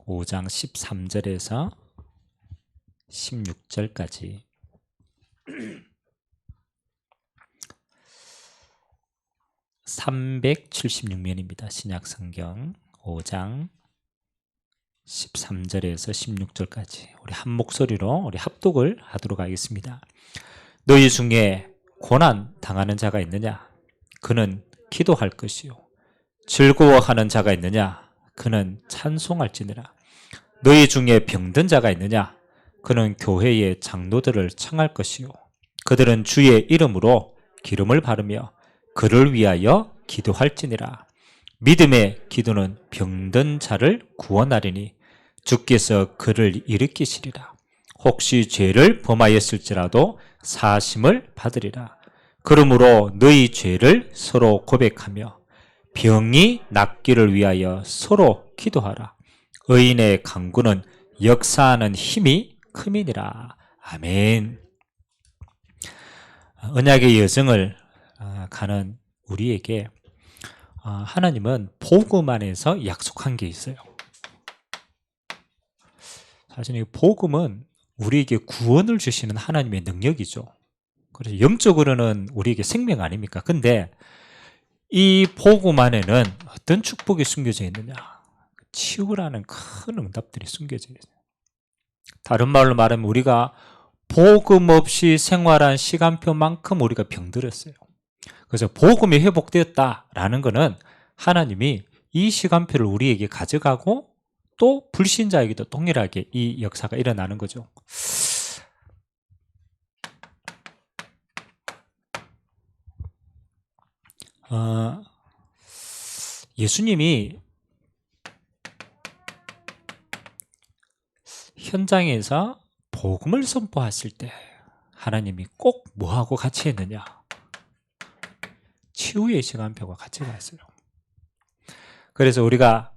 5장 13절에서 16절까지 (376면입니다) 신약성경 5장 13절에서 16절까지 우리 한 목소리로 우리 합독을 하도록 하겠습니다. 너희 중에 고난 당하는 자가 있느냐? 그는 기도할 것이요. 즐거워하는 자가 있느냐? 그는 찬송할지니라. 너희 중에 병든 자가 있느냐? 그는 교회의 장로들을 청할 것이요. 그들은 주의 이름으로 기름을 바르며 그를 위하여 기도할지니라. 믿음의 기도는 병든 자를 구원하리니 주께서 그를 일으키시리라. 혹시 죄를 범하였을지라도 사심을 받으리라. 그러므로 너희 죄를 서로 고백하며 병이 낫기를 위하여 서로 기도하라. 의인의 간구는 역사하는 힘이 큼이니라. 아멘. 언약의 여정을 가는 우리에게 하나님은 복음 안에서 약속한 게 있어요. 사실 이 복음은 우리에게 구원을 주시는 하나님의 능력이죠. 그래서 영적으로는 우리에게 생명 아닙니까? 근데 이 복음 안에는 어떤 축복이 숨겨져 있느냐? 치유라는 큰 응답들이 숨겨져 있어요. 다른 말로 말하면 우리가 복음 없이 생활한 시간표만큼 우리가 병들었어요. 그래서 복음이 회복되었다라는 것은 하나님이 이 시간표를 우리에게 가져가고 또 불신자에게도 동일하게 이 역사가 일어나는 거죠. 예수님이 현장에서 복음을 선포하실 때 하나님이 꼭 뭐하고 같이 했느냐? 치유의 시간표가 같이 갔어요. 그래서 우리가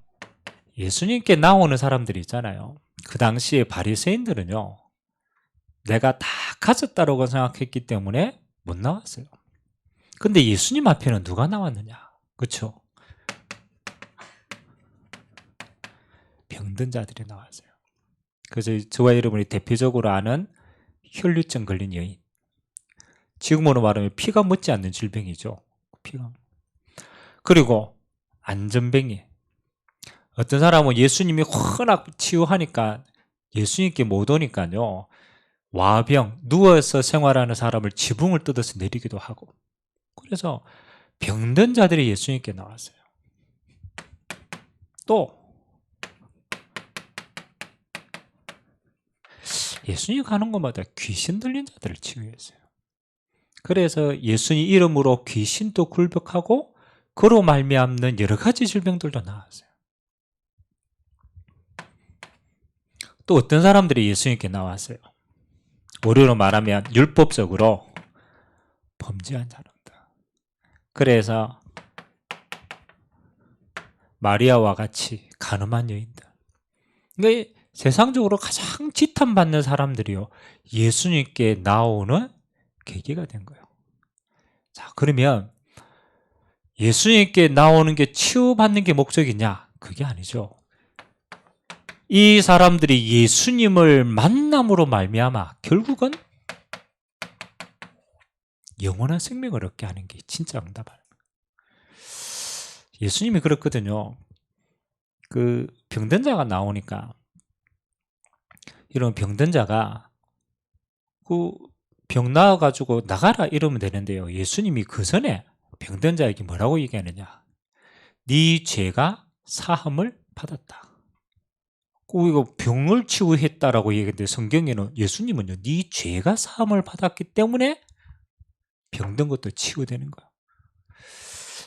예수님께 나오는 사람들이 있잖아요. 그 당시에 바리새인들은요, 내가 다 가졌다라고 생각했기 때문에 못 나왔어요. 근데 예수님 앞에는 누가 나왔느냐? 그렇죠? 병든 자들이 나왔어요. 그래서 저와 여러분이 대표적으로 아는 혈류증 걸린 여인, 지금으로 말하면 피가 멎지 않는 질병이죠. 피가. 그리고 안전뱅이. 어떤 사람은 예수님이 워낙 치유하니까 예수님께 못 오니까요, 와병, 누워서 생활하는 사람을 지붕을 뜯어서 내리기도 하고. 그래서 병든 자들이 예수님께 나왔어요. 또 예수님 가는 곳마다 귀신 들린 자들을 치유했어요. 그래서 예수님 이름으로 귀신도 굴복하고 그로 말미암는 여러 가지 질병들도 나왔어요. 또 어떤 사람들이 예수님께 나왔어요. 우리로 말하면 율법적으로 범죄한 사람들. 그래서 마리아와 같이 간음한 여인들. 그러니까 세상적으로 가장 지탄받는 사람들이요, 예수님께 나오는 계기가 된 거예요. 자, 그러면 예수님께 나오는 게 치유받는 게 목적이냐? 그게 아니죠. 이 사람들이 예수님을 만남으로 말미암아 결국은 영원한 생명을 얻게 하는 게 진짜 응답이에요. 예수님이 그렇거든요. 그 병든 자가 나오니까, 이런 병든 자가 그 병 나와가지고 나가라 이러면 되는데요, 예수님이 그 전에 병든 자에게 뭐라고 얘기하느냐? 네 죄가 사함을 받았다. 꼭 이거 병을 치유했다라고 얘기했는데 성경에는 예수님은요, 네 죄가 사함을 받았기 때문에 병든 것도 치유되는 거야.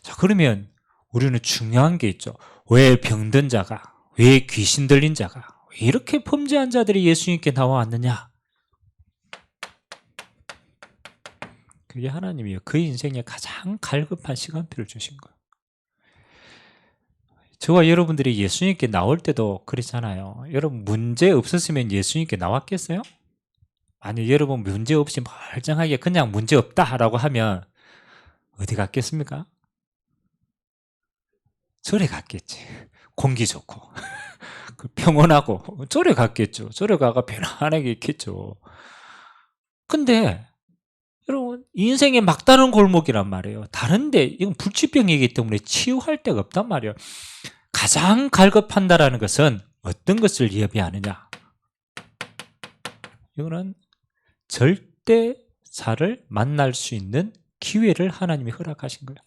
자, 그러면 우리는 중요한 게 있죠. 왜 병든 자가, 왜 귀신 들린 자가, 왜 이렇게 범죄한 자들이 예수님께 나와왔느냐? 그게 하나님이 그 인생에 가장 갈급한 시간표를 주신 거예요. 저와 여러분들이 예수님께 나올 때도 그렇잖아요. 여러분 문제 없었으면 예수님께 나왔겠어요? 아니, 여러분 문제 없이 멀쩡하게 그냥 문제 없다라고 하면 어디 갔겠습니까? 절에 갔겠지. 공기 좋고 평온하고 절에 갔겠죠. 절에 가가 편안하게 있겠죠. 근데 여러분 인생의 막다른 골목이란 말이에요. 다른데 이건 불치병이기 때문에 치유할 데가 없단 말이에요. 가장 갈급한다라는 것은 어떤 것을 예비하느냐, 이거는 절대자를 만날 수 있는 기회를 하나님이 허락하신 거예요.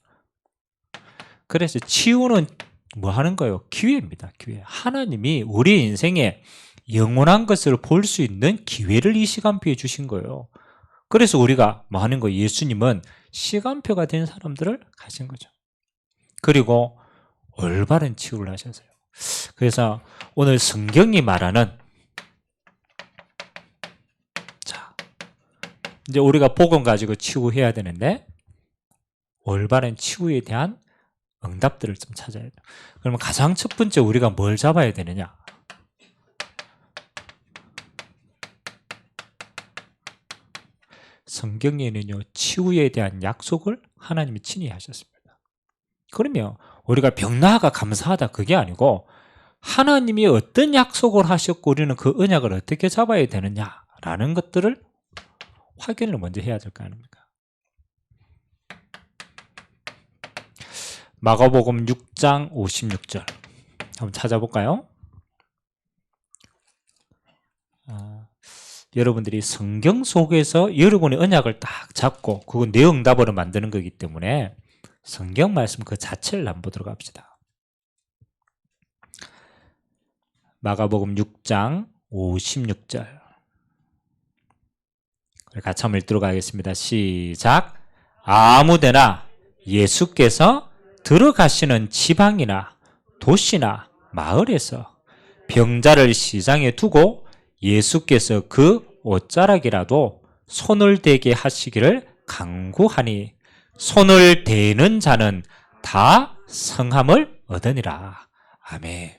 그래서 치유는 뭐 하는 거예요? 기회입니다. 기회. 하나님이 우리 인생에 영원한 것을 볼 수 있는 기회를 이 시간표에 주신 거예요. 그래서 우리가 뭐 하는 거예요? 예수님은 시간표가 된 사람들을 가신 거죠. 그리고 올바른 치유를 하셨어요. 그래서 오늘 성경이 말하는, 자, 이제 우리가 복음 가지고 치유해야 되는데 올바른 치유에 대한 응답들을 좀 찾아야 돼요. 그러면 가장 첫 번째 우리가 뭘 잡아야 되느냐? 성경에는요, 치유에 대한 약속을 하나님이 친히 하셨습니다. 그러면 우리가 병 나아가 감사하다 그게 아니고 하나님이 어떤 약속을 하셨고 우리는 그 언약을 어떻게 잡아야 되느냐라는 것들을 확인을 먼저 해야 될 거 아닙니까? 마가복음 6장 56절 한번 찾아볼까요? 여러분들이 성경 속에서 여러분의 언약을 딱 잡고 그건 내 응답으로 만드는 거기 때문에 성경 말씀 그 자체를 한번 보도록 합시다. 마가복음 6장 56절 같이 한번 읽도록 하겠습니다. 시작. 아무데나 예수께서 들어가시는 지방이나 도시나 마을에서 병자를 시장에 두고 예수께서 그 옷자락이라도 손을 대게 하시기를 간구하니 손을 대는 자는 다 성함을 얻으니라. 아멘.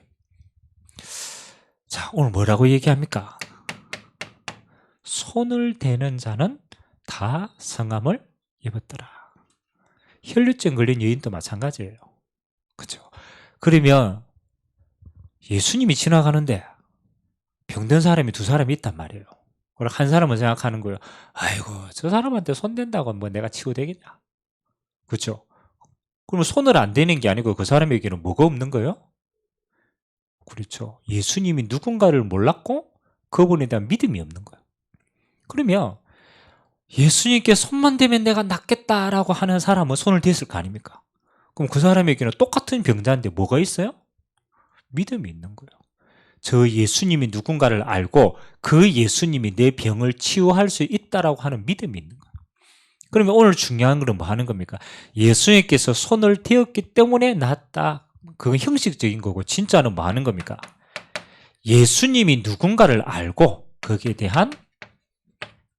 자, 오늘 뭐라고 얘기합니까? 손을 대는 자는 다 성함을 입었더라. 혈류증 걸린 여인도 마찬가지예요. 그렇죠? 그러면 예수님이 지나가는데 병든 사람이 두 사람이 있단 말이에요. 그리고 한 사람은 생각하는 거예요. 아이고, 저 사람한테 손 댄다고 뭐 내가 치유되겠냐? 그렇죠? 그러면 손을 안 대는 게 아니고 그 사람에게는 뭐가 없는 거예요? 그렇죠. 예수님이 누군가를 몰랐고 그분에 대한 믿음이 없는 거예요. 그러면 예수님께 손만 대면 내가 낫겠다라고 하는 사람은 손을 댔을 거 아닙니까? 그럼 그 사람에게는 똑같은 병자인데 뭐가 있어요? 믿음이 있는 거예요. 저 예수님이 누군가를 알고 그 예수님이 내 병을 치유할 수 있다라고 하는 믿음이 있는 거예요. 그러면 오늘 중요한 건 뭐 하는 겁니까? 예수님께서 손을 대었기 때문에 낫다. 그건 형식적인 거고 진짜는 뭐 하는 겁니까? 예수님이 누군가를 알고 거기에 대한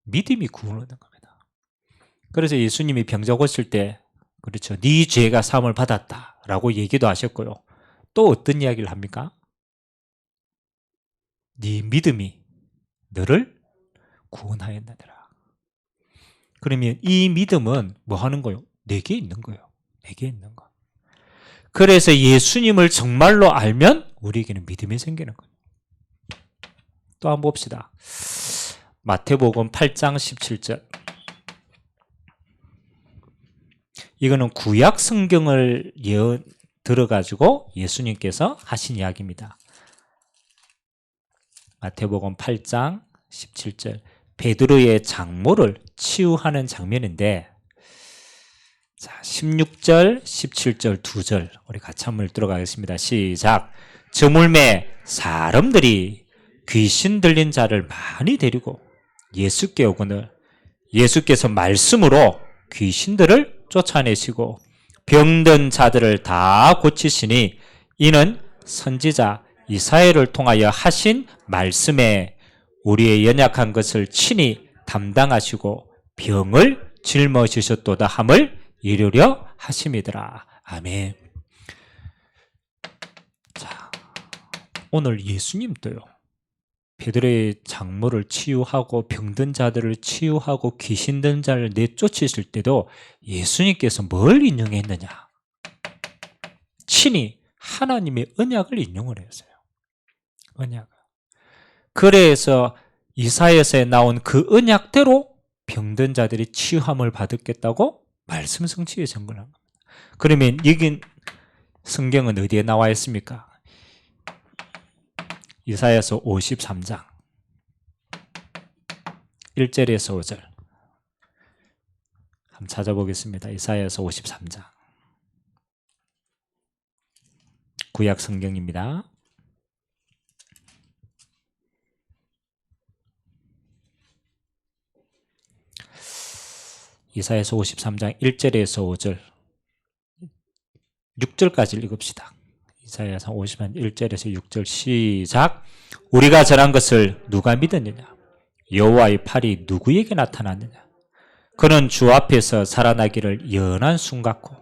믿음이 구원을 얻는 겁니다. 그래서 예수님이 병자 고칠 때 그렇죠. 네 죄가 사함을 받았다라고 얘기도 하셨고요. 또 어떤 이야기를 합니까? 네 믿음이 너를 구원하였느니라. 그러면 이 믿음은 뭐 하는 거예요? 내게 있는 거예요. 내게 있는 거. 그래서 예수님을 정말로 알면 우리에게는 믿음이 생기는 거예요. 또 한번 봅시다. 마태복음 8장 17절. 이거는 구약 성경을 들어가지고 예수님께서 하신 이야기입니다. 마태복음 8장 17절. 베드로의 장모를 치유하는 장면인데, 자, 16절, 17절 2절 우리 같이 한번 읽도록 하겠습니다. 시작. 저물매 사람들이 귀신 들린 자를 많이 데리고 예수께 오거늘 예수께서 말씀으로 귀신들을 쫓아내시고 병든 자들을 다 고치시니 이는 선지자 이사야를 통하여 하신 말씀에 우리의 연약한 것을 친히 담당하시고 병을 짊어지셨도다 함을 이루려 하심이더라. 아멘. 자, 오늘 예수님도요. 베드로의 장모를 치유하고 병든 자들을 치유하고 귀신 든 자를 내쫓으실 때도 예수님께서 뭘 인용했느냐? 친히 하나님의 언약을 인용을 했어요. 언약. 그래서 이사야서에 나온 그 언약대로 병든 자들이 치유함을 받았겠다고 말씀 성취에 증거한 겁니다. 그러면 여기 성경은 어디에 나와 있습니까? 이사야서 53장 1절에서 5절 한번 찾아보겠습니다. 이사야서 53장 구약 성경입니다. 이사야서 53장 1절에서 5절 6절까지 읽읍시다. 이사야서 53장 1절에서 6절 시작. 우리가 전한 것을 누가 믿었느냐? 여호와의 팔이 누구에게 나타났느냐? 그는 주 앞에서 살아나기를 연한 순 같고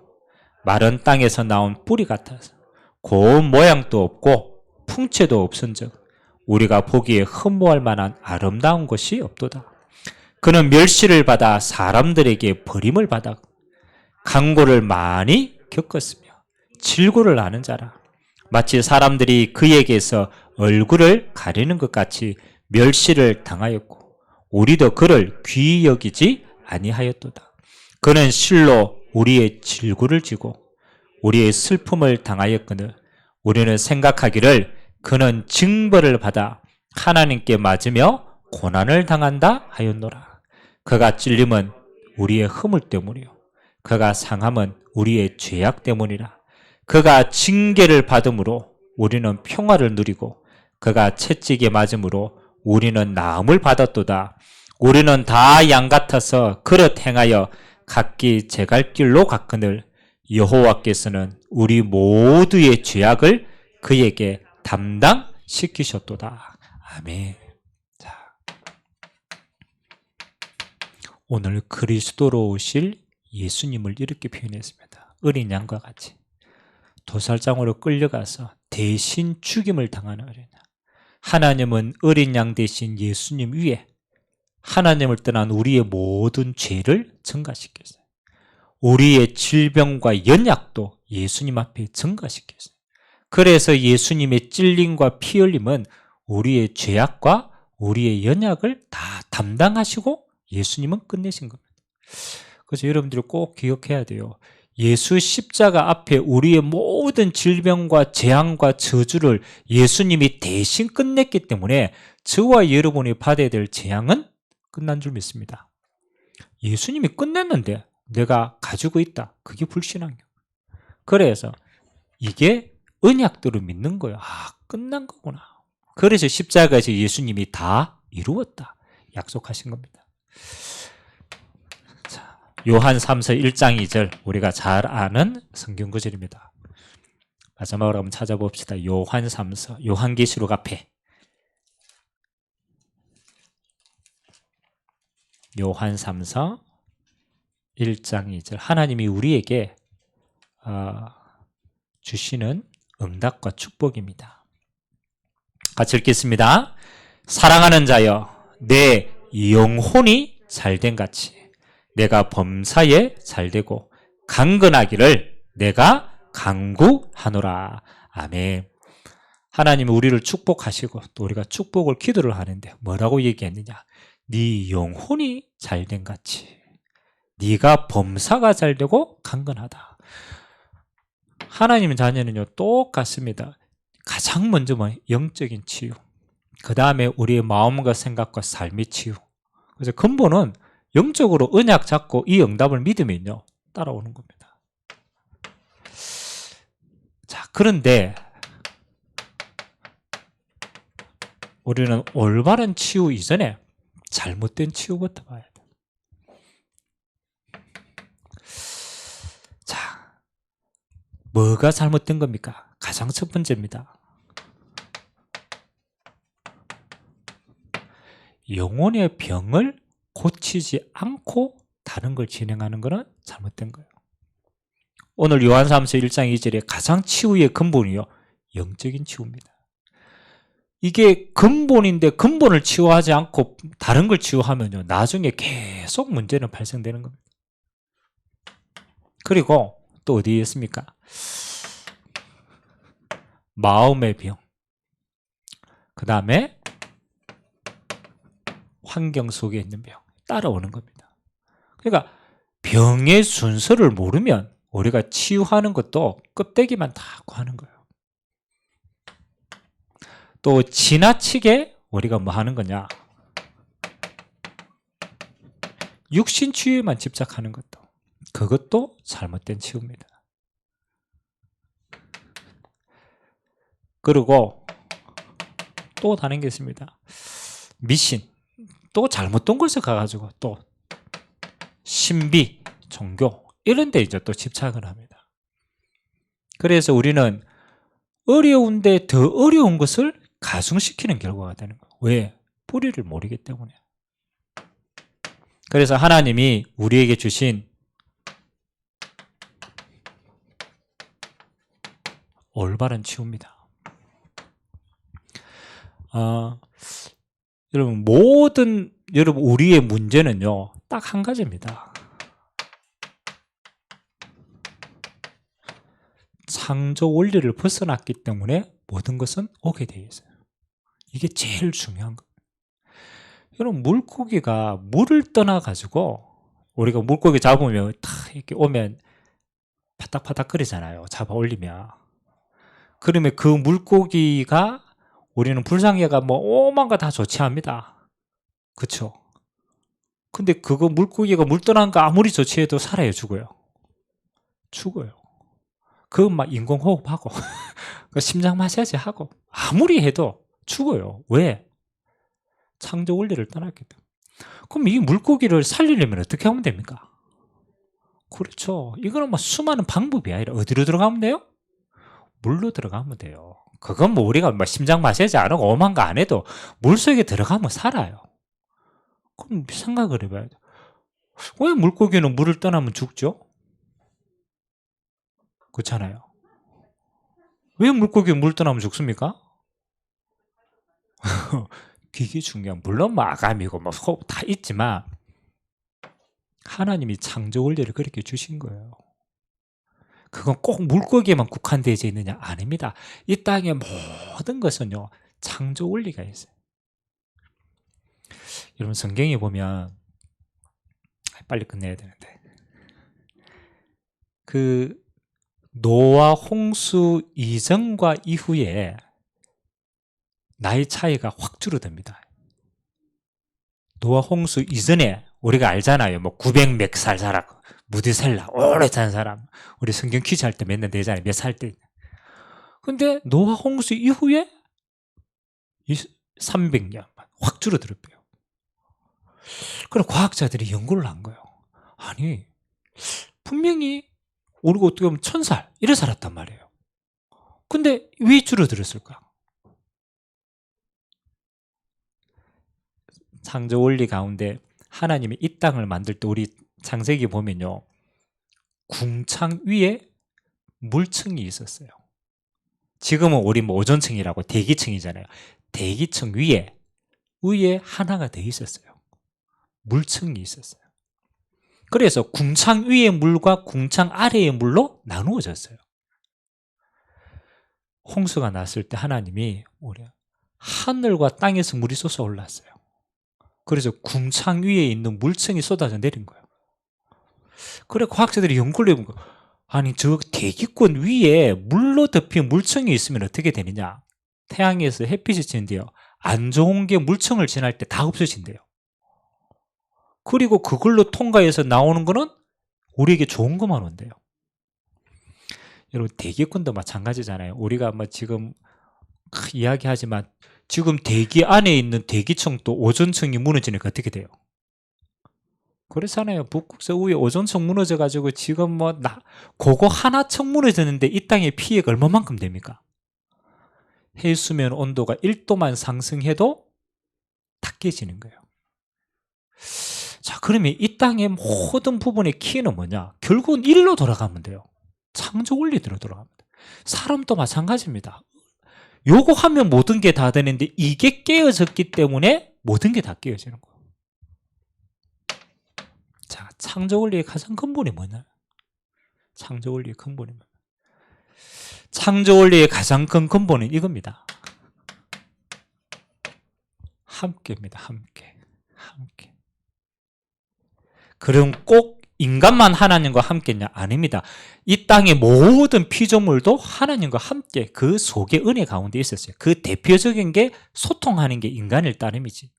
마른 땅에서 나온 뿌리 같아서 고운 모양도 없고 풍채도 없은즉 우리가 보기에 흠모할 만한 아름다운 것이 없도다. 그는 멸시를 받아 사람들에게 버림을 받아 강고를 많이 겪었으며 질고를 아는 자라. 마치 사람들이 그에게서 얼굴을 가리는 것 같이 멸시를 당하였고 우리도 그를 귀히 여기지 아니하였도다. 그는 실로 우리의 질고를 지고 우리의 슬픔을 당하였거늘 우리는 생각하기를 그는 징벌을 받아 하나님께 맞으며 고난을 당한다 하였노라. 그가 찔림은 우리의 허물 때문이요 그가 상함은 우리의 죄악 때문이라. 그가 징계를 받음으로 우리는 평화를 누리고 그가 채찍에 맞음으로 우리는 나음을 받았도다. 우리는 다 양 같아서 그릇 행하여 각기 제 갈 길로 갔거늘 여호와께서는 우리 모두의 죄악을 그에게 담당시키셨도다. 아멘. 자, 오늘 그리스도로 오실 예수님을 이렇게 표현했습니다. 어린 양과 같이 도살장으로 끌려가서 대신 죽임을 당하는 어린 양. 하나님은 어린 양 대신 예수님 위에 하나님을 떠난 우리의 모든 죄를 전가시켰어요. 우리의 질병과 연약도 예수님 앞에 전가시켰어요. 그래서 예수님의 찔림과 피 흘림은 우리의 죄악과 우리의 연약을 다 담당하시고 예수님은 끝내신 겁니다. 그래서 여러분들이 꼭 기억해야 돼요. 예수 십자가 앞에 우리의 모든 질병과 재앙과 저주를 예수님이 대신 끝냈기 때문에 저와 여러분이 받아야 될 재앙은 끝난 줄 믿습니다. 예수님이 끝냈는데 내가 가지고 있다. 그게 불신앙이에요. 그래서 이게 언약대로 믿는 거예요. 아, 끝난 거구나. 그래서 십자가에서 예수님이 다 이루었다. 약속하신 겁니다. 자, 요한 3서 1장 2절 우리가 잘 아는 성경 구절입니다. 마지막으로 한번 찾아봅시다. 요한 3서 요한계시록 앞에 요한 3서 1장 2절 하나님이 우리에게 주시는 응답과 축복입니다. 같이 읽겠습니다. 사랑하는 자여 내 영혼이 잘된 같이 내가 범사에 잘되고 강건하기를 내가 간구하노라. 아멘. 하나님은 우리를 축복하시고 또 우리가 축복을 기도를 하는데 뭐라고 얘기했느냐? 네 영혼이 잘된 같이 네가 범사가 잘되고 강건하다. 하나님 자녀는요 똑같습니다. 가장 먼저 영적인 치유, 그 다음에 우리의 마음과 생각과 삶의 치유. 그래서 근본은 영적으로 언약 잡고 이 응답을 믿으면요 따라오는 겁니다. 자, 그런데 우리는 올바른 치유 이전에 잘못된 치유부터 봐야 돼요. 자, 뭐가 잘못된 겁니까? 가장 첫 번째입니다. 영혼의 병을 고치지 않고 다른 걸 진행하는 것은 잘못된 거예요. 오늘 요한삼서 1장 2절에 가장 치유의 근본이요 영적인 치유입니다. 이게 근본인데 근본을 치유하지 않고 다른 걸 치유하면요 나중에 계속 문제는 발생되는 겁니다. 그리고 또 어디에 있습니까? 마음의 병. 그 다음에 환경 속에 있는 병 따라오는 겁니다. 그러니까 병의 순서를 모르면 우리가 치유하는 것도 껍데기만 다 구하는 거예요. 또 지나치게 우리가 뭐 하는 거냐, 육신 치유에만 집착하는 것도, 그것도 잘못된 치유입니다. 그리고 또 다른 게 있습니다. 미신, 또 잘못된 곳에 가가지고 또 신비, 종교 이런 데 이제 또 집착을 합니다. 그래서 우리는 어려운데 더 어려운 것을 가중시키는 결과가 되는 거예요. 왜? 뿌리를 모르기 때문에. 그래서 하나님이 우리에게 주신 올바른 치유입니다. 여러분 우리의 문제는요 딱 한 가지입니다. 창조 원리를 벗어났기 때문에 모든 것은 오게 되어 있어요. 이게 제일 중요한 거예요. 여러분 물고기가 물을 떠나가지고, 우리가 물고기 잡으면 탁 이렇게 오면 파닥파닥 거리잖아요. 잡아 올리면. 그러면 그 물고기가, 우리는 불상해가 뭐 오만 거 다 조치합니다. 그쵸? 근데 그거 물고기가 물 떠난 거 아무리 조치해도 살아요, 죽어요? 죽어요. 그건 막 인공호흡하고 심장 마사지 하고 아무리 해도 죽어요. 왜? 창조 원리를 떠났기 때문에. 그럼 이 물고기를 살리려면 어떻게 하면 됩니까? 그렇죠. 이거는 뭐 수많은 방법이 아니라 어디로 들어가면 돼요? 물로 들어가면 돼요. 그건 뭐 우리가 뭐 심장 마사지 안 하고 오만 거 안 해도 물속에 들어가면 살아요. 그럼 생각을 해봐야 돼. 왜 물고기는 물을 떠나면 죽죠? 그렇잖아요. 왜 물고기는 물 떠나면 죽습니까? 그게 중요한. 물론 뭐 아감이고 뭐 호흡 다 있지만 하나님이 창조 원리를 그렇게 주신 거예요. 그건 꼭 물고기에만 국한되어 있느냐? 아닙니다. 이 땅의 모든 것은요 창조 원리가 있어요. 여러분 성경에 보면, 빨리 끝내야 되는데, 그 노아 홍수 이전과 이후에 나이 차이가 확 줄어듭니다. 노아 홍수 이전에 우리가 알잖아요. 뭐 900 몇 살 살았고 무디셀라 오래 산 사람, 우리 성경 퀴즈 할 때 맨날 내잖아요. 몇 살 때. 근데 노아 홍수 이후에 300년 확 줄어들었대요. 그럼 과학자들이 연구를 한 거예요. 아니 분명히 우리가 어떻게 보면 1000살 이래 살았단 말이에요. 근데 왜 줄어들었을까? 창조 원리 가운데 하나님이 이 땅을 만들 때, 우리 창세기 보면요 궁창 위에 물층이 있었어요. 지금은 우리 뭐 오존층이라고 대기층이잖아요. 대기층 위에 하나가 더 있었어요. 물층이 있었어요. 그래서 궁창 위의 물과 궁창 아래의 물로 나누어졌어요. 홍수가 났을 때 하나님이 하늘과 땅에서 물이 솟아올랐어요. 그래서 궁창 위에 있는 물층이 쏟아져 내린 거예요. 그래 과학자들이 연구를 해본 거예요. 아니 저 대기권 위에 물로 덮인 물층이 있으면 어떻게 되느냐? 태양에서 햇빛이 쬐는데요 안 좋은 게 물층을 지날 때 다 없어진대요. 그리고 그걸로 통과해서 나오는 거는 우리에게 좋은 것만 온대요. 여러분 대기권도 마찬가지잖아요. 우리가 뭐 지금 이야기하지만 지금 대기 안에 있는 대기층도 오존층이 무너지니까 어떻게 돼요? 그렇잖아요. 북극 서부에 오존층 무너져가지고 지금 뭐 그거 하나층 무너졌는데 이 땅의 피해가 얼마만큼 됩니까? 해수면 온도가 1도만 상승해도 다 깨지는 거예요. 자, 그러면 이 땅의 모든 부분의 키는 뭐냐? 결국은 일로 돌아가면 돼요. 창조 원리대로 돌아가면 돼요. 사람도 마찬가지입니다. 요거 하면 모든 게 다 되는데 이게 깨어졌기 때문에 모든 게 다 깨어지는 거예요. 자, 창조 원리의 가장 근본이 뭐냐? 창조 원리의 근본이 뭐냐? 창조 원리의 가장 큰 근본은 이겁니다. 함께입니다. 함께. 함께. 그럼 꼭 인간만 하나님과 함께냐? 아닙니다. 이 땅의 모든 피조물도 하나님과 함께 그 속에 은혜 가운데 있었어요. 그 대표적인 게 소통하는 게 인간일 따름이지.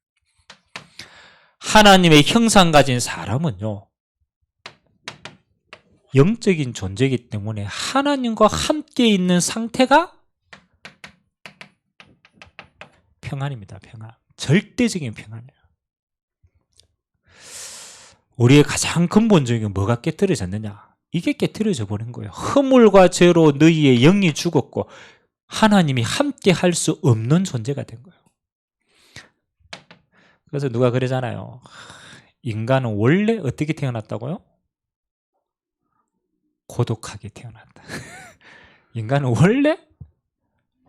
하나님의 형상 가진 사람은요, 영적인 존재이기 때문에 하나님과 함께 있는 상태가 평안입니다. 평안. 절대적인 평안이에요. 우리의 가장 근본적인 게 뭐가 깨트려졌느냐? 이게 깨트려져 버린 거예요. 허물과 죄로 너희의 영이 죽었고 하나님이 함께 할 수 없는 존재가 된 거예요. 그래서 누가 그러잖아요. 인간은 원래 어떻게 태어났다고요? 고독하게 태어났다. 인간은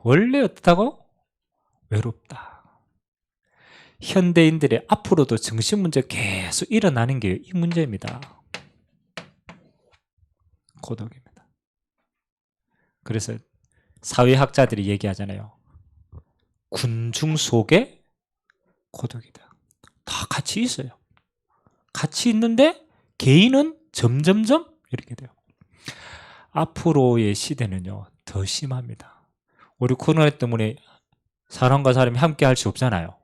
원래 어떻다고? 외롭다. 현대인들의 앞으로도 정신문제 계속 일어나는 게 이 문제입니다. 고독입니다. 그래서 사회학자들이 얘기하잖아요. 군중 속에 고독이다. 다 같이 있어요. 같이 있는데 개인은 점점점 이렇게 돼요. 앞으로의 시대는요, 더 심합니다. 우리 코로나 때문에 사람과 사람이 함께 할 수 없잖아요.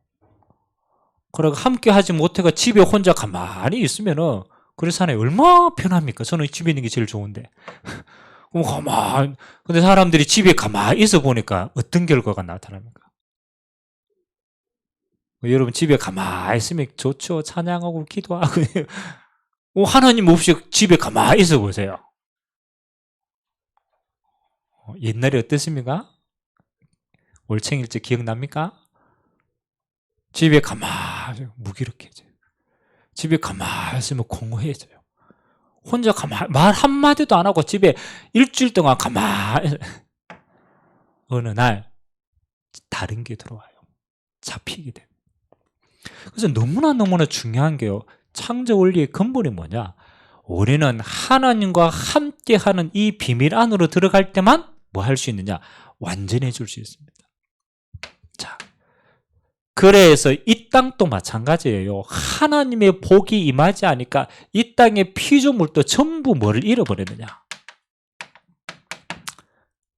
그러고 함께 하지 못해가 집에 혼자 가만히 있으면은 그런 사람이 얼마나 편합니까? 저는 집에 있는 게 제일 좋은데. 근데 사람들이 집에 가만히 있어 보니까 어떤 결과가 나타납니까? 여러분 집에 가만히 있으면 좋죠. 찬양하고 기도하고. 하나님 없이 집에 가만히 있어 보세요. 옛날에 어땠습니까? 올챙일째 기억납니까? 집에 가만히 무기력해져요. 집에 가만히 있으면 공허해져요. 혼자 가만히 말 한마디도 안 하고 집에 일주일 동안 가만히 어느 날 다른 게 들어와요. 잡히게 돼요. 그래서 너무나 중요한 게요. 창조 원리의 근본이 뭐냐? 우리는 하나님과 함께하는 이 비밀 안으로 들어갈 때만 뭐 할 수 있느냐? 완전해질 수 있습니다. 자, 그래서 이 땅도 마찬가지예요. 하나님의 복이 임하지 않으니까 이 땅의 피조물도 전부 뭐를 잃어버렸느냐?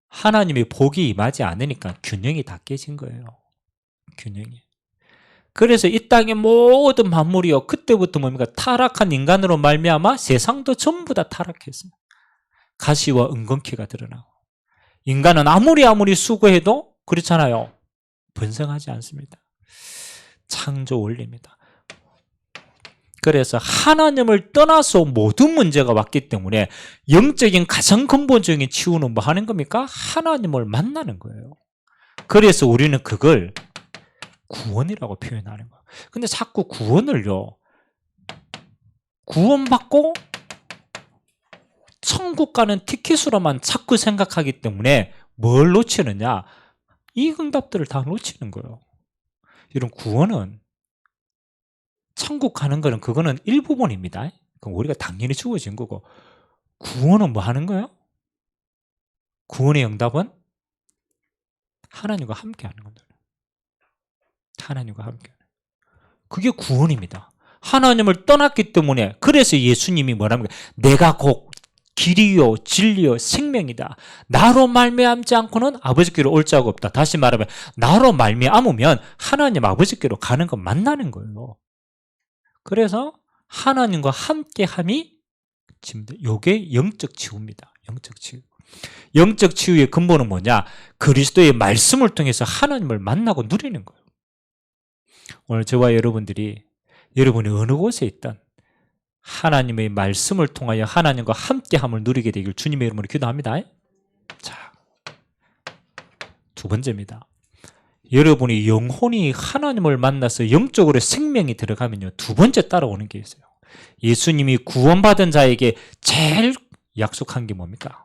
하나님의 복이 임하지 않으니까 균형이 다 깨진 거예요. 균형이. 그래서 이 땅의 모든 만물이요, 그때부터 뭡니까? 타락한 인간으로 말미암아 세상도 전부 다 타락했어요. 가시와 은근키가 드러나고, 인간은 아무리 수고해도 그렇잖아요. 번성하지 않습니다. 창조 원리입니다. 그래서 하나님을 떠나서 모든 문제가 왔기 때문에 영적인 가장 근본적인 치유는 뭐 하는 겁니까? 하나님을 만나는 거예요. 그래서 우리는 그걸 구원이라고 표현하는 거예요. 근데 자꾸 구원을요, 구원받고 천국 가는 티켓으로만 자꾸 생각하기 때문에 뭘 놓치느냐? 이 응답들을 다 놓치는 거예요. 이런 구원은, 천국 가는 거는 그거는 일부분입니다. 그럼 우리가 당연히 주어진 거고, 구원은 뭐 하는 거예요? 구원의 응답은 하나님과 함께 하는 겁니다. 하나님과 함께. 그게 구원입니다. 하나님을 떠났기 때문에, 그래서 예수님이 뭐랍니까? 내가 곧 길이요 진리요 생명이다. 나로 말미암지 않고는 아버지께로 올 자가 없다. 다시 말하면 나로 말미암으면 하나님 아버지께로 가는 건 만나는 거예요. 그래서 하나님과 함께함이 이게 영적 치유입니다. 영적 치유. 영적 치유의 근본은 뭐냐? 그리스도의 말씀을 통해서 하나님을 만나고 누리는 거예요. 오늘 저와 여러분이 어느 곳에 있든 하나님의 말씀을 통하여 하나님과 함께함을 누리게 되길 주님의 이름으로 기도합니다. 자, 두 번째입니다. 여러분이 영혼이 하나님을 만나서 영적으로 생명이 들어가면요, 두 번째 따라오는 게 있어요. 예수님이 구원받은 자에게 제일 약속한 게 뭡니까?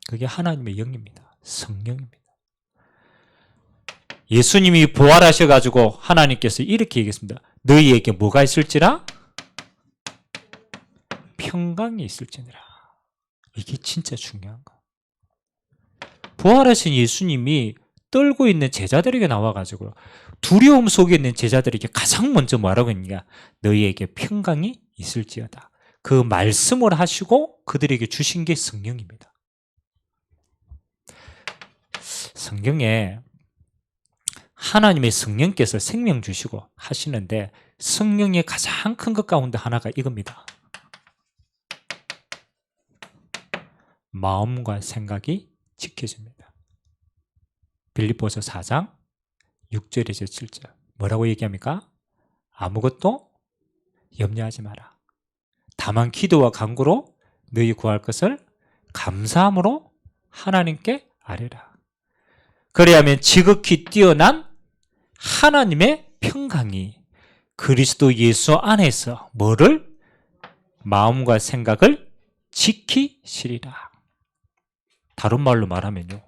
그게 하나님의 영입니다. 성령입니다. 예수님이 부활하셔가지고 하나님께서 이렇게 얘기했습니다. 너희에게 뭐가 있을지라? 평강이 있을지니라. 이게 진짜 중요한 거. 부활하신 예수님이 떨고 있는 제자들에게 나와가지고 두려움 속에 있는 제자들에게 가장 먼저 뭐라고 했느냐? 너희에게 평강이 있을지어다. 그 말씀을 하시고 그들에게 주신 게 성령입니다. 성경에 하나님의 성령께서 생명 주시고 하시는데 성령의 가장 큰 것 가운데 하나가 이겁니다. 마음과 생각이 지켜집니다. 빌립보서 4장 6절에서 7절 뭐라고 얘기합니까? 아무것도 염려하지 마라. 다만 기도와 간구로 너희 구할 것을 감사함으로 하나님께 아뢰라. 그래야면 지극히 뛰어난 하나님의 평강이 그리스도 예수 안에서 뭐를? 마음과 생각을 지키시리라. 다른 말로 말하면요,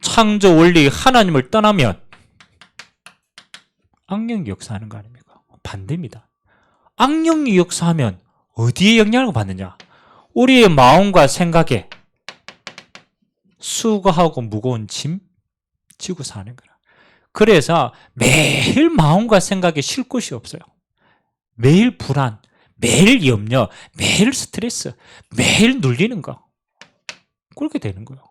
창조 원리 하나님을 떠나면 악령이 역사하는 거 아닙니까? 반대입니다. 악령이 역사하면 어디에 영향을 받느냐? 우리의 마음과 생각에 수고하고 무거운 짐 지고 사는 거라. 그래서 매일 마음과 생각에 쉴 곳이 없어요. 매일 불안, 매일 염려, 매일 스트레스, 매일 눌리는 거. 그렇게 되는 거예요.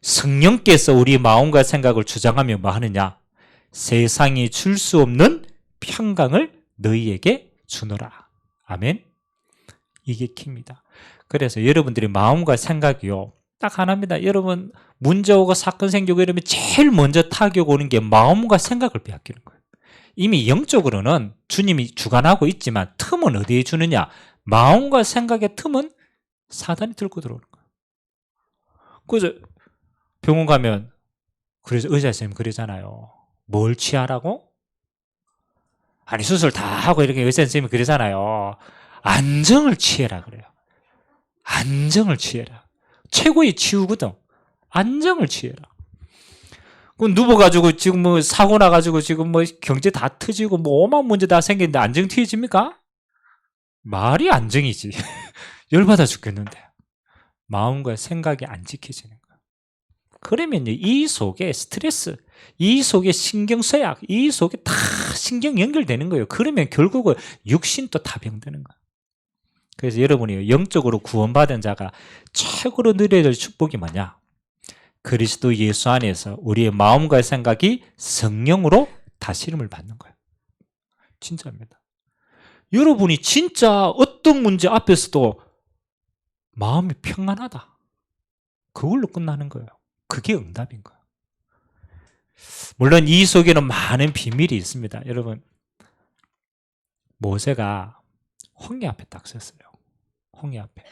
성령께서 우리 마음과 생각을 주장하며 뭐 하느냐? 세상이 줄 수 없는 평강을 너희에게 주노라. 아멘. 이게 키입니다. 그래서 여러분들의 마음과 생각이요, 딱 하나입니다. 여러분 문제 오고 사건 생기고 이러면 제일 먼저 타격 오는 게 마음과 생각을 빼앗기는 거예요. 이미 영적으로는 주님이 주관하고 있지만 틈은 어디에 주느냐? 마음과 생각의 틈은 사단이 들고 들어오는 거예요. 그래서 병원 가면 그래서 의사 선생님 그러잖아요. 뭘 취하라고? 아니 수술 다 하고 이렇게 의사 선생님이 그러잖아요. 안정을 취해라 그래요. 안정을 취해라. 최고의 치유거든. 안정을 취해라. 그 누워가지고 지금 뭐 사고 나가지고 지금 뭐 경제 다 터지고 뭐 오만 문제 다 생겼는데 안정 취해집니까? 말이 안정이지. 열받아 죽겠는데. 마음과 생각이 안 지켜지는 거야. 그러면요, 이 속에 스트레스, 이 속에 신경쇠약, 이 속에 다 신경 연결되는 거예요. 그러면 결국은 육신도 다 병드는 거야. 그래서 여러분이 영적으로 구원받은 자가 최고로 누려야 될 축복이 뭐냐? 그리스도 예수 안에서 우리의 마음과 생각이 성령으로 다스림을 받는 거예요. 진짜입니다. 여러분이 진짜 어떤 문제 앞에서도 마음이 평안하다, 그걸로 끝나는 거예요. 그게 응답인 거예요. 물론 이 속에는 많은 비밀이 있습니다. 여러분, 모세가 홍해 앞에 딱 섰어요. 홍해 앞에.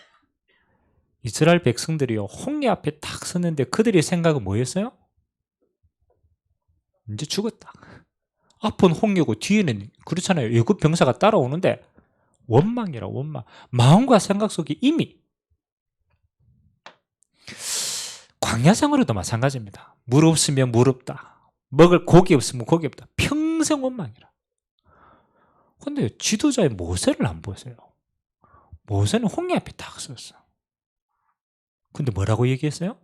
이스라엘 백성들이요, 홍해 앞에 딱 섰는데 그들의 생각은 뭐였어요? 이제 죽었다. 앞은 홍해고 뒤에는 그렇잖아요. 애굽 병사가 따라오는데 원망이라 원망. 마음과 생각 속에 이미 광야 생활에도 마찬가지입니다. 물 없으면 물 없다. 먹을 고기 없으면 고기 없다. 평생 원망이라. 근데 지도자의 모세를 안 보세요. 모세는 홍해 앞에 딱 섰어. 근데 뭐라고 얘기했어요?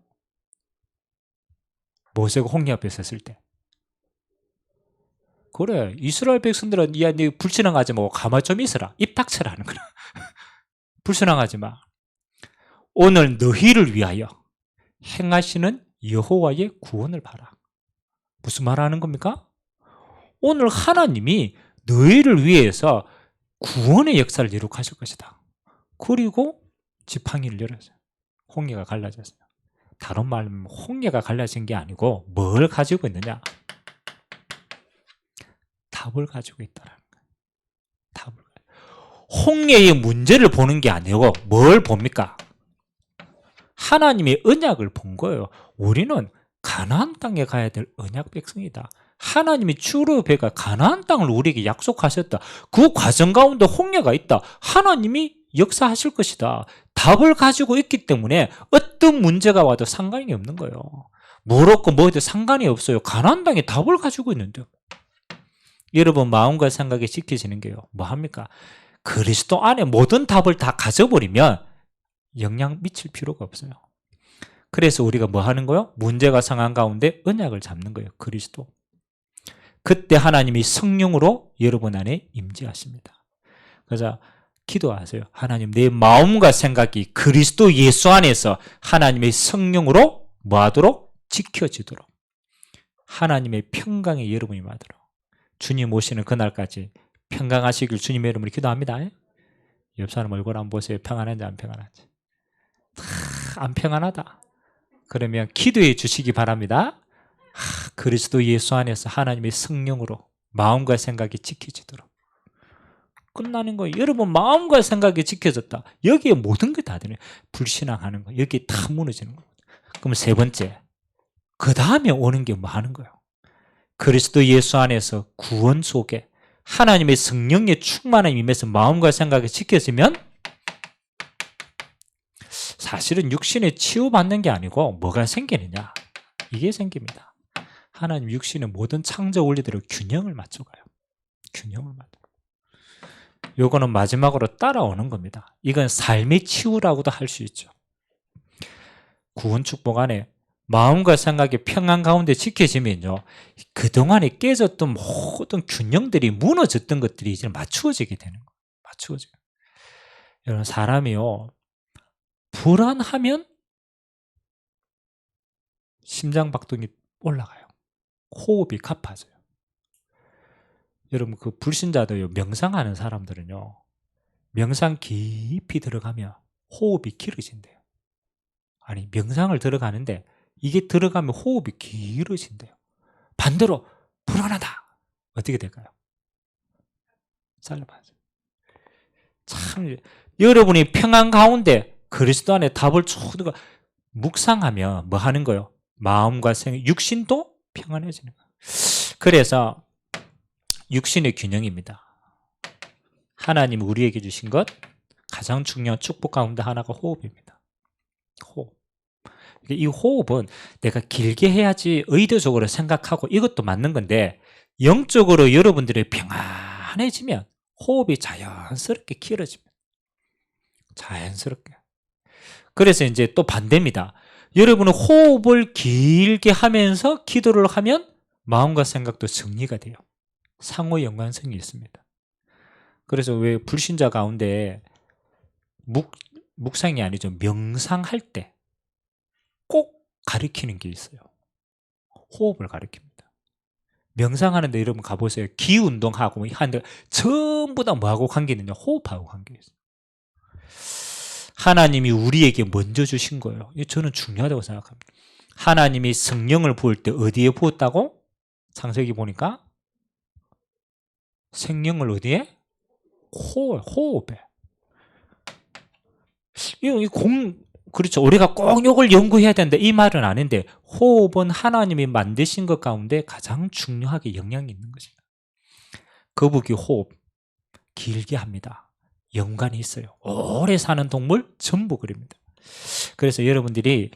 모세가 홍해 앞에 섰을 때, 그래, 이스라엘 백성들은 야, 네 불신앙하지 말고 가만히 좀 있어라. 입 닥쳐라 하는 거야. 불신앙하지 마. 오늘 너희를 위하여 행하시는 여호와의 구원을 봐라. 무슨 말 하는 겁니까? 오늘 하나님이 너희를 위해서 구원의 역사를 이룩하실 것이다. 그리고 지팡이를 열었어요. 홍해가 갈라졌어요. 다른 말로 홍해가 갈라진 게 아니고 뭘 가지고 있느냐? 답을 가지고 있다는 거예요. 답을. 홍해의 문제를 보는 게 아니고 뭘 봅니까? 하나님의 언약을 본 거예요. 우리는 가나안 땅에 가야 될 언약 백성이다. 하나님이 주로 배가 가나안 땅을 우리에게 약속하셨다. 그 과정 가운데 홍해가 있다. 하나님이 역사하실 것이다. 답을 가지고 있기 때문에 어떤 문제가 와도 상관이 없는 거예요. 뭘 얻고 뭐 해도 상관이 없어요. 가나안 땅에 답을 가지고 있는데요. 여러분 마음과 생각이 지켜지는 게요, 뭐 합니까? 그리스도 안에 모든 답을 다 가져버리면 영향 미칠 필요가 없어요. 그래서 우리가 뭐 하는 거요? 문제가 상한 가운데 언약을 잡는 거예요. 그리스도. 그때 하나님이 성령으로 여러분 안에 임재하십니다. 그래서 기도하세요. 하나님, 내 마음과 생각이 그리스도 예수 안에서 하나님의 성령으로 뭐하도록? 지켜지도록. 하나님의 평강에 여러분이 임하도록. 주님 오시는 그날까지 평강하시길 주님의 이름으로 기도합니다. 옆 사람 얼굴 한번 보세요. 평안한지 안 평안한지. 다 안 평안하다. 그러면 기도해 주시기 바랍니다. 그리스도 예수 안에서 하나님의 성령으로 마음과 생각이 지켜지도록. 끝나는 거예요. 여러분 마음과 생각이 지켜졌다. 여기에 모든 게 다 되네. 불신앙하는 거. 여기에 다 무너지는 거예요. 그럼 세 번째. 그 다음에 오는 게 뭐 하는 거예요? 그리스도 예수 안에서 구원 속에 하나님의 성령의 충만함이 임해서 마음과 생각이 지켜지면 사실은 육신에 치유받는 게 아니고 뭐가 생기느냐? 이게 생깁니다. 하나님 육신의 모든 창조 원리대로 균형을 맞춰가요. 균형을 맞춰. 요거는 마지막으로 따라오는 겁니다. 이건 삶의 치유라고도 할 수 있죠. 구원 축복 안에 마음과 생각이 평안 가운데 지켜지면요, 그동안에 깨졌던 모든 균형들이 무너졌던 것들이 이제 맞추어지게 되는 거예요. 맞추어져요. 여러분 사람이요, 불안하면 심장박동이 올라가요. 호흡이 가빠져요. 여러분 그 불신자들 명상하는 사람들은요, 명상 깊이 들어가면 호흡이 길어진대요. 아니 명상을 들어가는데 이게 들어가면 호흡이 길어진대요. 반대로 불안하다. 어떻게 될까요? 짧아져요. 참 여러분이 평안 가운데 그리스도 안에 답을 쭉 묵상하면 뭐 하는 거예요? 마음과 생각, 육신도 평안해지는 거예요. 그래서 육신의 균형입니다. 하나님 우리에게 주신 것 가장 중요한 축복 가운데 하나가 호흡입니다. 호흡. 이 호흡은 내가 길게 해야지 의도적으로 생각하고 이것도 맞는 건데 영적으로 여러분들이 평안해지면 호흡이 자연스럽게 길어집니다. 자연스럽게. 그래서 이제 또 반대입니다. 여러분은 호흡을 길게 하면서 기도를 하면 마음과 생각도 정리가 돼요. 상호 연관성이 있습니다. 그래서 왜 불신자 가운데 묵상이 아니죠. 명상할 때 꼭 가리키는 게 있어요. 호흡을 가리킵니다. 명상하는데 여러분 가보세요. 기운동하고 하는데 전부 다 뭐하고 관계 있느냐? 호흡하고 관계 있어요. 하나님이 우리에게 먼저 주신 거예요. 저는 중요하다고 생각합니다. 하나님이 성령을 부을 때 어디에 부었다고? 창세기 보니까 생명을 어디에? 호흡에. 그렇죠. 우리가 꼭 이걸 연구해야 된다 이 말은 아닌데 호흡은 하나님이 만드신 것 가운데 가장 중요하게 영향이 있는 것입니다. 거북이 호흡 길게 합니다. 연관이 있어요. 오래 사는 동물 전부 그럽니다. 그래서 여러분들이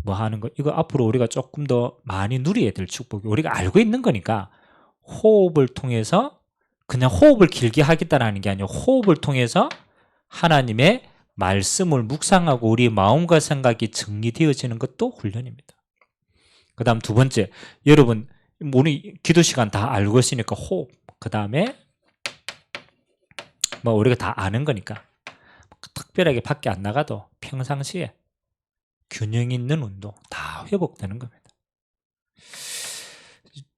뭐 하는 거 이거 앞으로 우리가 조금 더 많이 누려야 될 축복이 우리가 알고 있는 거니까 호흡을 통해서 그냥 호흡을 길게 하겠다라는 게 아니고 호흡을 통해서 하나님의 말씀을 묵상하고 우리 마음과 생각이 정리되어지는 것도 훈련입니다. 그 다음 두 번째, 여러분 우리 기도 시간 다 알고 있으니까 호흡, 그 다음에 뭐 우리가 다 아는 거니까 특별하게 밖에 안 나가도 평상시에 균형 있는 운동 다 회복되는 겁니다.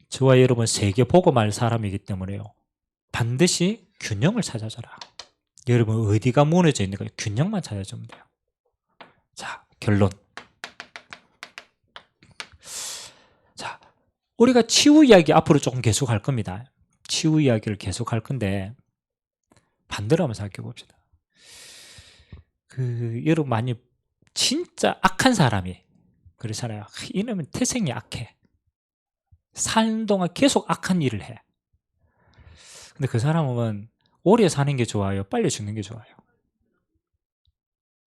저와 여러분 세계 복음할 사람이기 때문에요, 반드시 균형을 찾아줘라. 여러분 어디가 무너져 있는가? 균형만 찾아주면 돼요. 자, 결론. 자, 우리가 치유 이야기 앞으로 조금 계속 할 겁니다. 치유 이야기를 계속 할 건데 반대로 한번 생각해 봅시다. 여러분 많이 진짜 악한 사람이 그렇잖아요. 이놈은 태생이 악해. 사는 동안 계속 악한 일을 해. 근데 그 사람은 오래 사는 게 좋아요? 빨리 죽는 게 좋아요?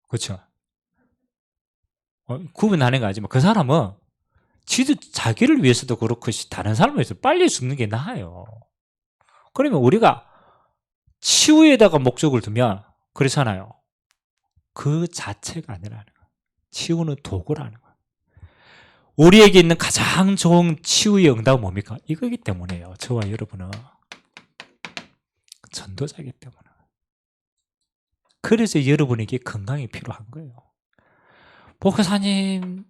그렇죠? 구분하는 거 아니지만 그 사람은 자기를 위해서도 그렇고 다른 사람을 위해서 빨리 죽는 게 나아요. 그러면 우리가 치유에다가 목적을 두면 그렇잖아요. 그 자체가 아니라는 거예요. 치유는 도구라는 거예요. 우리에게 있는 가장 좋은 치유의 응답은 뭡니까? 이거기 때문에요. 저와 여러분은 전도자이기 때문에. 그래서 여러분에게 건강이 필요한 거예요. 목사님,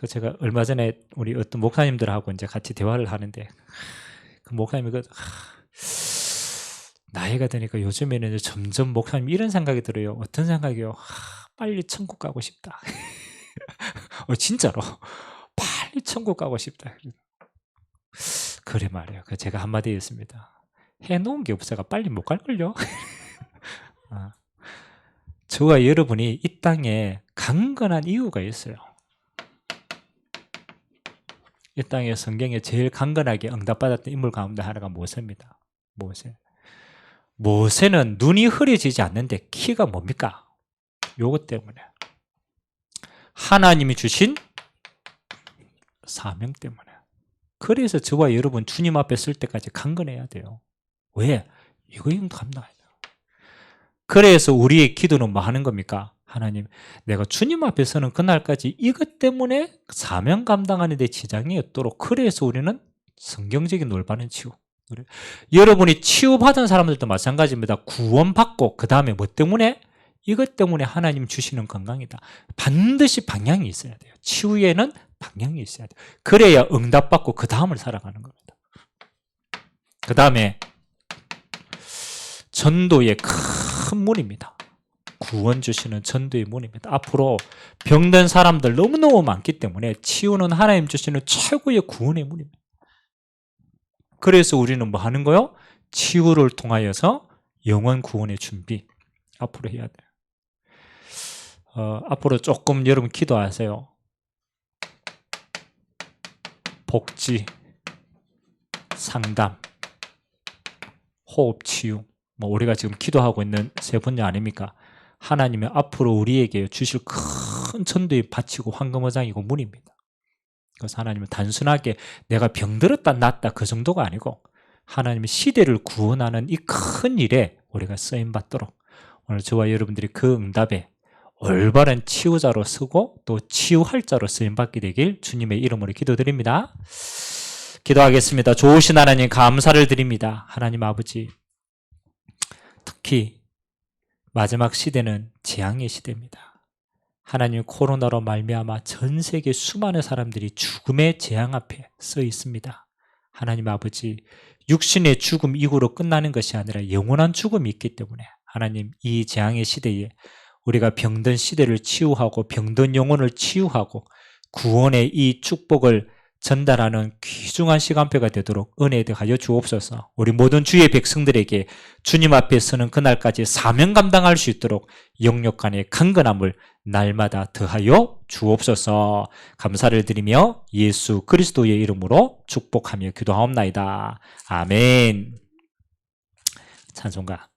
제가 얼마 전에 우리 어떤 목사님들하고 이제 같이 대화를 하는데, 그 목사님이 나이가 드니까 요즘에는 점점 목사님 이런 생각이 들어요. 어떤 생각이요? 빨리 천국 가고 싶다. 진짜로 빨리 천국 가고 싶다. 그래 말이에요. 제가 한마디 했습니다. 해놓은 게 없어가 빨리 못 갈걸요. 저와 여러분이 이 땅에 강건한 이유가 있어요. 이 땅에 성경에 제일 강건하게 응답받았던 인물 가운데 하나가 모세입니다. 모세는 눈이 흐려지지 않는데 키가 뭡니까? 요것 때문에. 하나님이 주신 사명 때문에. 그래서 저와 여러분 주님 앞에 설 때까지 강건해야 돼요. 왜? 이거 감당해야 돼요. 그래서 우리의 기도는 뭐 하는 겁니까? 하나님, 내가 주님 앞에 서는 그날까지 이것 때문에 사명 감당하는 데 지장이 없도록. 그래서 우리는 성경적인 올바른 치유. 여러분이 치유받은 사람들도 마찬가지입니다. 구원받고 그 다음에 뭐 때문에? 이것 때문에 하나님 주시는 건강이다. 반드시 방향이 있어야 돼요. 치유에는 방향이 있어야 돼요. 그래야 응답받고 그 다음을 살아가는 겁니다. 그 다음에 전도의 큰 문입니다. 구원 주시는 전도의 문입니다. 앞으로 병든 사람들 너무너무 많기 때문에 치유는 하나님 주시는 최고의 구원의 문입니다. 그래서 우리는 뭐 하는 거요? 치유를 통하여서 영원 구원의 준비 앞으로 해야 돼요. 앞으로 조금 여러분 기도하세요. 복지, 상담, 호흡 치유, 우리가 지금 기도하고 있는 세 분야 아닙니까? 하나님은 앞으로 우리에게 주실 큰 전도에 바치고 황금어장이고 문입니다. 그래서 하나님은 단순하게 내가 병들었다 낫다 그 정도가 아니고 하나님의 시대를 구원하는 이 큰 일에 우리가 쓰임받도록 오늘 저와 여러분들이 그 응답에 올바른 치유자로 서고 또 치유할 자로 쓰임받게 되길 주님의 이름으로 기도드립니다. 기도하겠습니다. 좋으신 하나님 감사를 드립니다. 하나님 아버지, 특히 마지막 시대는 재앙의 시대입니다. 하나님, 코로나로 말미암아 전 세계 수많은 사람들이 죽음의 재앙 앞에 서 있습니다. 하나님 아버지, 육신의 죽음 이후로 끝나는 것이 아니라 영원한 죽음이 있기 때문에 하나님, 이 재앙의 시대에 우리가 병든 시대를 치유하고 병든 영혼을 치유하고 구원의 이 축복을 전달하는 귀중한 시간표가 되도록 은혜 하여 주옵소서. 우리 모든 주의 백성들에게 주님 앞에 서는 그날까지 사명 감당할 수 있도록 영육간의 강건함을 날마다 더하여 주옵소서. 감사를 드리며 예수 그리스도의 이름으로 축복하며 기도하옵나이다. 아멘. 찬송가